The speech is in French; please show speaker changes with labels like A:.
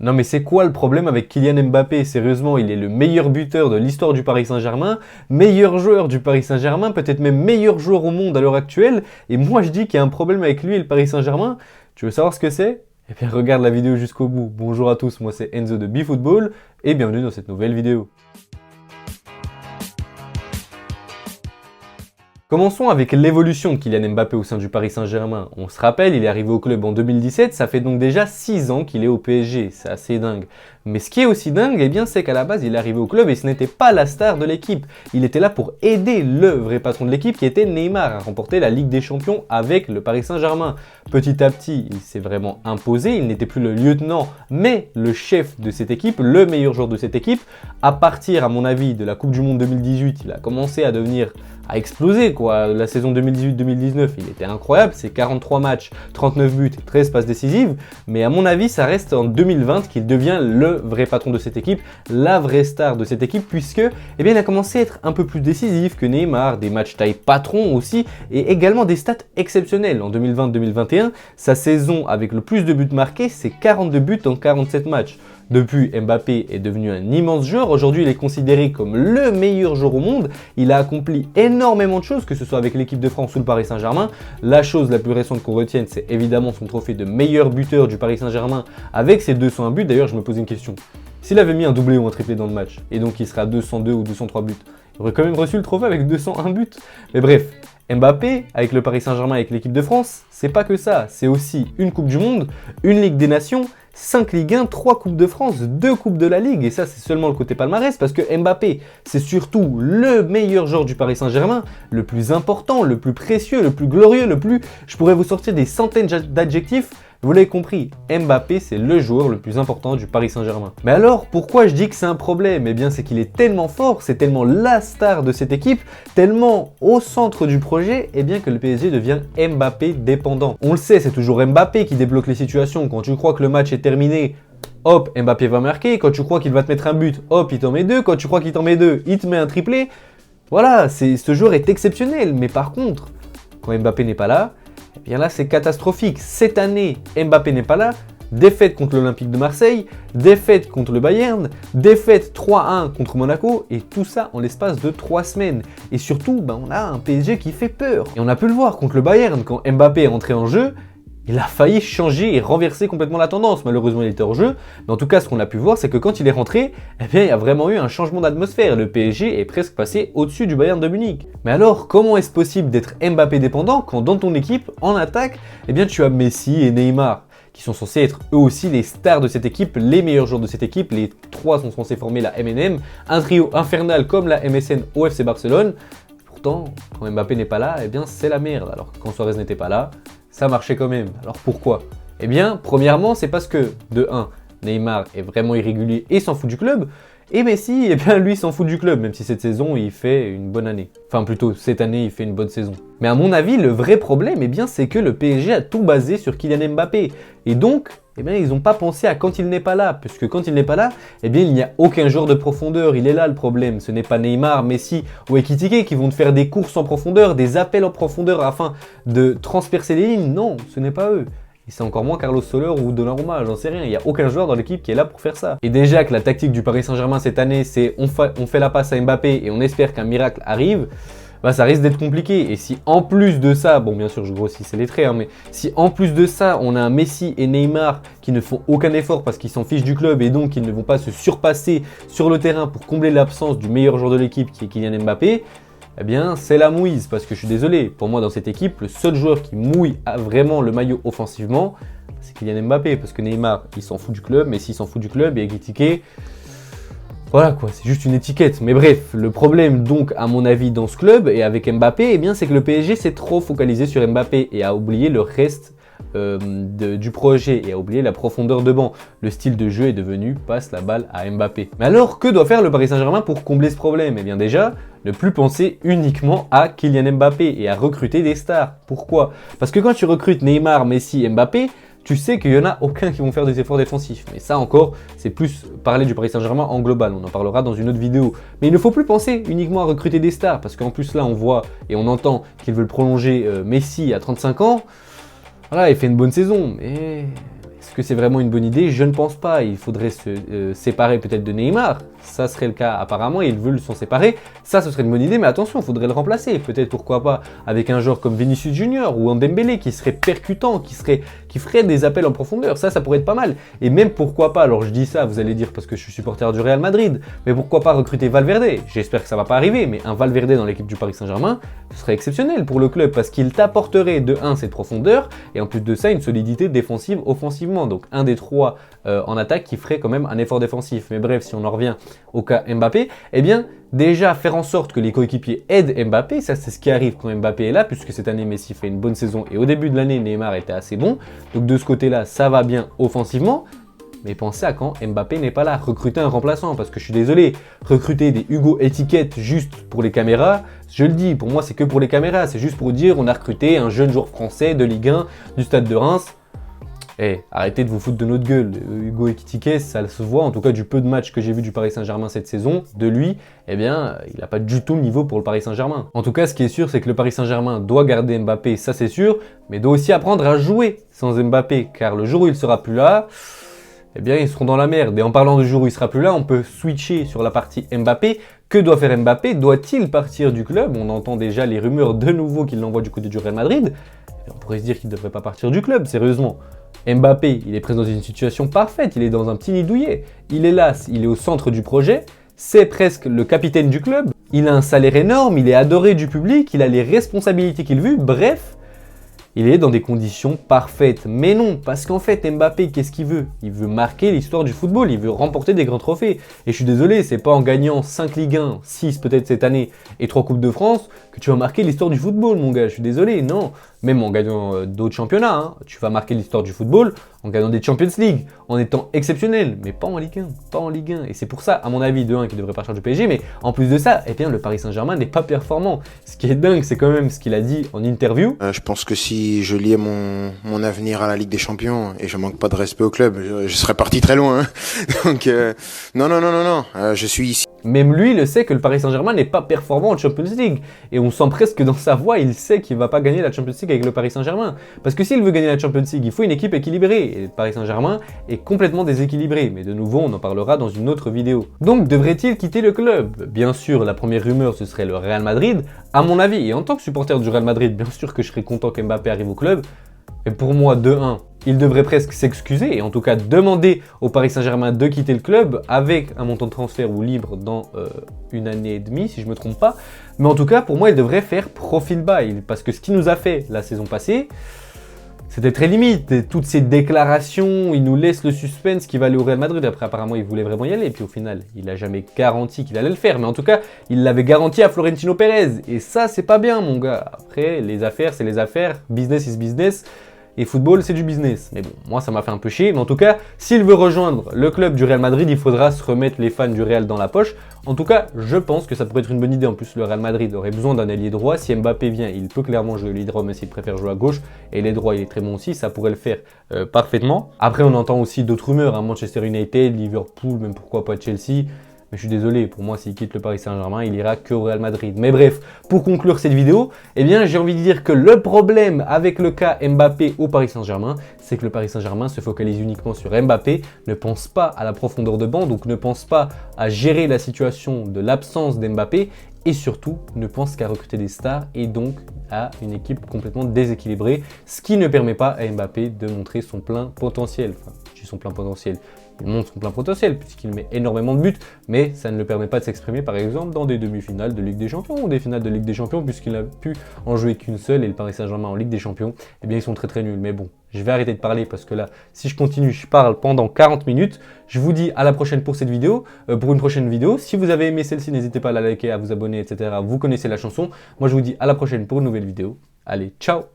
A: Non mais c'est quoi le problème avec Kylian Mbappé? Sérieusement, il est le meilleur buteur de l'histoire du Paris Saint-Germain, meilleur joueur du Paris Saint-Germain, peut-être même meilleur joueur au monde à l'heure actuelle. Et moi je dis qu'il y a un problème avec lui et le Paris Saint-Germain. Tu veux savoir ce que c'est? Eh bien regarde la vidéo jusqu'au bout. Bonjour à tous, moi c'est Enzo de BeFootball et bienvenue dans cette nouvelle vidéo. Commençons avec l'évolution de Kylian Mbappé au sein du Paris Saint-Germain. On se rappelle, il est arrivé au club en 2017, ça fait donc déjà 6 ans qu'il est au PSG, c'est assez dingue. Mais ce qui est aussi dingue, eh bien, c'est qu'à la base, il est arrivé au club et ce n'était pas la star de l'équipe. Il était là pour aider le vrai patron de l'équipe qui était Neymar à remporter la Ligue des Champions avec le Paris Saint-Germain. Petit à petit, il s'est vraiment imposé, il n'était plus le lieutenant, mais le chef de cette équipe, le meilleur joueur de cette équipe. À partir, à mon avis, de la Coupe du Monde 2018, il a commencé à exploser quoi. La saison 2018-2019, il était incroyable, c'est 43 matchs, 39 buts, 13 passes décisives, mais à mon avis, ça reste en 2020 qu'il devient le vrai patron de cette équipe, la vraie star de cette équipe, puisque eh bien, il a commencé à être un peu plus décisif que Neymar, des matchs taille patron aussi, et également des stats exceptionnelles. En 2020-2021, sa saison avec le plus de buts marqués, c'est 42 buts en 47 matchs. Depuis, Mbappé est devenu un immense joueur. Aujourd'hui, il est considéré comme le meilleur joueur au monde. Il a accompli énormément de choses, que ce soit avec l'équipe de France ou le Paris Saint-Germain. La chose la plus récente qu'on retienne, c'est évidemment son trophée de meilleur buteur du Paris Saint-Germain avec ses 201 buts. D'ailleurs, je me pose une question. S'il avait mis un doublé ou un triplé dans le match, et donc il serait à 202 ou 203 buts, il aurait quand même reçu le trophée avec 201 buts. Mais bref, Mbappé, avec le Paris Saint-Germain et avec l'équipe de France, c'est pas que ça. C'est aussi une Coupe du Monde, une Ligue des Nations, 5 Ligue 1, 3 Coupes de France, 2 Coupes de la Ligue. Et ça, c'est seulement le côté palmarès parce que Mbappé, c'est surtout le meilleur joueur du Paris Saint-Germain, le plus important, le plus précieux, le plus glorieux, Je pourrais vous sortir des centaines d'adjectifs. Vous l'avez compris, Mbappé, c'est le joueur le plus important du Paris Saint-Germain. Mais alors, pourquoi je dis que c'est un problème? Eh bien, c'est qu'il est tellement fort, c'est tellement la star de cette équipe, tellement au centre du projet, eh bien que le PSG devient Mbappé dépendant. On le sait, c'est toujours Mbappé qui débloque les situations. Quand tu crois que le match est terminé, hop, Mbappé va marquer. Quand tu crois qu'il va te mettre un but, hop, il t'en met deux. Quand tu crois qu'il t'en met deux, il te met un triplé. Voilà, ce joueur est exceptionnel. Mais par contre, quand Mbappé n'est pas là, eh bien là, c'est catastrophique. Cette année, Mbappé n'est pas là. Défaite contre l'Olympique de Marseille, défaite contre le Bayern, défaite 3-1 contre Monaco, et tout ça en l'espace de 3 semaines. Et surtout, on a un PSG qui fait peur. Et on a pu le voir contre le Bayern, quand Mbappé est entré en jeu, il a failli changer et renverser complètement la tendance. Malheureusement, il était hors jeu. Mais en tout cas, ce qu'on a pu voir, c'est que quand il est rentré, eh bien, il y a vraiment eu un changement d'atmosphère. Le PSG est presque passé au-dessus du Bayern de Munich. Mais alors, comment est-ce possible d'être Mbappé dépendant quand dans ton équipe, en attaque, eh bien, tu as Messi et Neymar, qui sont censés être eux aussi les stars de cette équipe, les meilleurs joueurs de cette équipe. Les trois sont censés former la MNM, un trio infernal comme la MSN au FC Barcelone. Pourtant, quand Mbappé n'est pas là, eh bien, c'est la merde. Alors que quand Suarez n'était pas là, ça marchait quand même. Alors pourquoi? Eh bien, premièrement, c'est parce que, de 1, Neymar est vraiment irrégulier et s'en fout du club. Et Messi, eh bien, lui, s'en fout du club, même si cette saison, il fait une bonne année. Enfin, plutôt, cette année, il fait une bonne saison. Mais à mon avis, le vrai problème, eh bien, c'est que le PSG a tout basé sur Kylian Mbappé. Et donc, eh bien, ils n'ont pas pensé à quand il n'est pas là. Puisque quand il n'est pas là, eh bien, il n'y a aucun joueur de profondeur. Il est là le problème. Ce n'est pas Neymar, Messi ou Ekitike qui vont te faire des courses en profondeur, des appels en profondeur afin de transpercer les lignes. Non, ce n'est pas eux. Et c'est encore moins Carlos Soler ou Donnarumma, j'en sais rien. Il n'y a aucun joueur dans l'équipe qui est là pour faire ça. Et déjà que la tactique du Paris Saint-Germain cette année, c'est on fait la passe à Mbappé et on espère qu'un miracle arrive, ça risque d'être compliqué. Et si en plus de ça, bon bien sûr je grossissais les traits, mais si en plus de ça, on a un Messi et Neymar qui ne font aucun effort parce qu'ils s'en fichent du club et donc ils ne vont pas se surpasser sur le terrain pour combler l'absence du meilleur joueur de l'équipe qui est Kylian Mbappé, eh bien, c'est la mouise, parce que je suis désolé, pour moi dans cette équipe, le seul joueur qui mouille vraiment le maillot offensivement, c'est Kylian Mbappé, parce que Neymar, il s'en fout du club, Messi il s'en fout du club, et Ekitike, voilà quoi, c'est juste une étiquette. Mais bref, le problème donc, à mon avis, dans ce club, et avec Mbappé, eh bien, c'est que le PSG s'est trop focalisé sur Mbappé, et a oublié le reste du projet, et a oublié la profondeur de banc. Le style de jeu est devenu passe la balle à Mbappé. Mais alors, que doit faire le Paris Saint-Germain pour combler ce problème? Eh bien déjà, ne plus penser uniquement à Kylian Mbappé et à recruter des stars. Pourquoi? Parce que quand tu recrutes Neymar, Messi, Mbappé, tu sais qu'il n'y en a aucun qui vont faire des efforts défensifs. Mais ça encore, c'est plus parler du Paris Saint-Germain en global. On en parlera dans une autre vidéo. Mais il ne faut plus penser uniquement à recruter des stars. Parce qu'en plus là, on voit et on entend qu'ils veulent prolonger Messi à 35 ans. Voilà, il fait une bonne saison. Mais Est-ce que c'est vraiment une bonne idée? Je ne pense pas. Il faudrait se séparer peut-être de Neymar. Ça serait le cas apparemment. Ils veulent s'en séparer. Ça, ce serait une bonne idée. Mais attention, il faudrait le remplacer. Peut-être, pourquoi pas, avec un joueur comme Vinicius Junior ou Dembélé qui serait percutant, qui ferait des appels en profondeur. Ça pourrait être pas mal. Et même, pourquoi pas, alors je dis ça, vous allez dire parce que je suis supporter du Real Madrid, mais pourquoi pas recruter Valverde? J'espère que ça va pas arriver, mais un Valverde dans l'équipe du Paris Saint-Germain, ce serait exceptionnel pour le club parce qu'il t'apporterait de 1 cette profondeur et en plus de ça une solidité défensive offensivement. Donc un des trois en attaque qui ferait quand même un effort défensif. Mais bref, si on en revient au cas Mbappé, eh bien déjà faire en sorte que les coéquipiers aident Mbappé, ça c'est ce qui arrive quand Mbappé est là, puisque cette année Messi fait une bonne saison et au début de l'année Neymar était assez bon. Donc de ce côté-là, ça va bien offensivement. Mais pensez à quand Mbappé n'est pas là, recruter un remplaçant, parce que je suis désolé, recruter des Hugo Étiquette juste pour les caméras, je le dis, pour moi c'est que pour les caméras, c'est juste pour dire on a recruté un jeune joueur français de Ligue 1 du Stade de Reims. Eh, arrêtez de vous foutre de notre gueule, Hugo Étiquette, ça se voit, en tout cas du peu de matchs que j'ai vu du Paris Saint-Germain cette saison, de lui, eh bien, il n'a pas du tout le niveau pour le Paris Saint-Germain. En tout cas, ce qui est sûr, c'est que le Paris Saint-Germain doit garder Mbappé, ça c'est sûr, mais doit aussi apprendre à jouer sans Mbappé, car le jour où il sera plus là, eh bien, ils seront dans la merde. Et en parlant du jour où il sera plus là, on peut switcher sur la partie Mbappé. Que doit faire Mbappé? Doit-il partir du club? On entend déjà les rumeurs de nouveau qu'il l'envoie du côté du Real Madrid. Et on pourrait se dire qu'il ne devrait pas partir du club, sérieusement. Mbappé, il est présent dans une situation parfaite, il est dans un petit nid douillet. Il est là, il est au centre du projet, c'est presque le capitaine du club. Il a un salaire énorme, il est adoré du public, il a les responsabilités qu'il veut, bref... Il est dans des conditions parfaites. Mais non, parce qu'en fait, Mbappé, qu'est-ce qu'il veut? Il veut marquer l'histoire du football, il veut remporter des grands trophées. Et je suis désolé, c'est pas en gagnant 5 Ligue 1, 6 peut-être cette année, et 3 Coupes de France, que tu vas marquer l'histoire du football, mon gars. Je suis désolé, non. Même en gagnant d'autres championnats, hein, tu vas marquer l'histoire du football en gagnant des Champions League, en étant exceptionnel, mais pas en Ligue 1, pas en Ligue 1. Et c'est pour ça, à mon avis, de 1 qu'il devrait partir du PSG, mais en plus de ça, eh bien, le Paris Saint-Germain n'est pas performant. Ce qui est dingue, c'est quand même ce qu'il a dit en interview.
B: Je pense que si je liais mon avenir à la Ligue des Champions, et je manque pas de respect au club, je serais parti très loin. Hein. Donc, non, je suis ici.
A: Même lui, il le sait que le Paris Saint-Germain n'est pas performant en Champions League. Et on sent presque dans sa voix, il sait qu'il ne va pas gagner la Champions League avec le Paris Saint-Germain. Parce que s'il veut gagner la Champions League, il faut une équipe équilibrée. Et le Paris Saint-Germain est complètement déséquilibré. Mais de nouveau, on en parlera dans une autre vidéo. Donc, devrait-il quitter le club? Bien sûr, la première rumeur, ce serait le Real Madrid. À mon avis, et en tant que supporter du Real Madrid, bien sûr que je serais content qu'Mbappé arrive au club. Mais pour moi, de 1, il devrait presque s'excuser et en tout cas demander au Paris Saint-Germain de quitter le club avec un montant de transfert ou libre dans une année et demie, si je ne me trompe pas. Mais en tout cas, pour moi, il devrait faire profil bas parce que ce qu'il nous a fait la saison passée, c'était très limite. Et toutes ces déclarations, il nous laisse le suspense qu'il va aller au Real Madrid. Après, apparemment, il voulait vraiment y aller. Et puis au final, il n'a jamais garanti qu'il allait le faire. Mais en tout cas, il l'avait garanti à Florentino Pérez. Et ça, c'est pas bien, mon gars. Après, les affaires, c'est les affaires. Business is business. Et football, c'est du business. Mais bon, moi, ça m'a fait un peu chier. Mais en tout cas, s'il veut rejoindre le club du Real Madrid, il faudra se remettre les fans du Real dans la poche. En tout cas, je pense que ça pourrait être une bonne idée. En plus, le Real Madrid aurait besoin d'un ailier droit. Si Mbappé vient, il peut clairement jouer l'ailier droit, mais s'il préfère jouer à gauche. Et l'ailier droit, il est très bon aussi. Ça pourrait le faire parfaitement. Après, on entend aussi d'autres rumeurs. Hein, Manchester United, Liverpool, même pourquoi pas Chelsea. Mais je suis désolé, pour moi, s'il quitte le Paris Saint-Germain, il ira que au Real Madrid. Mais bref, pour conclure cette vidéo, eh bien, j'ai envie de dire que le problème avec le cas Mbappé au Paris Saint-Germain, c'est que le Paris Saint-Germain se focalise uniquement sur Mbappé, ne pense pas à la profondeur de banc, donc ne pense pas à gérer la situation de l'absence d'Mbappé et surtout ne pense qu'à recruter des stars et donc à une équipe complètement déséquilibrée, ce qui ne permet pas à Mbappé de montrer son plein potentiel. Enfin, je dis son plein potentiel. Il montre son plein potentiel puisqu'il met énormément de buts, mais ça ne le permet pas de s'exprimer par exemple dans des demi-finales de Ligue des Champions ou des finales de Ligue des Champions puisqu'il n'a pu en jouer qu'une seule et le Paris Saint-Germain en Ligue des Champions, eh bien ils sont très très nuls. Mais bon, je vais arrêter de parler parce que là, si je continue, je parle pendant 40 minutes. Je vous dis à la prochaine pour cette vidéo, pour une prochaine vidéo. Si vous avez aimé celle-ci, n'hésitez pas à la liker, à vous abonner, etc. Vous connaissez la chanson. Moi je vous dis à la prochaine pour une nouvelle vidéo. Allez, ciao!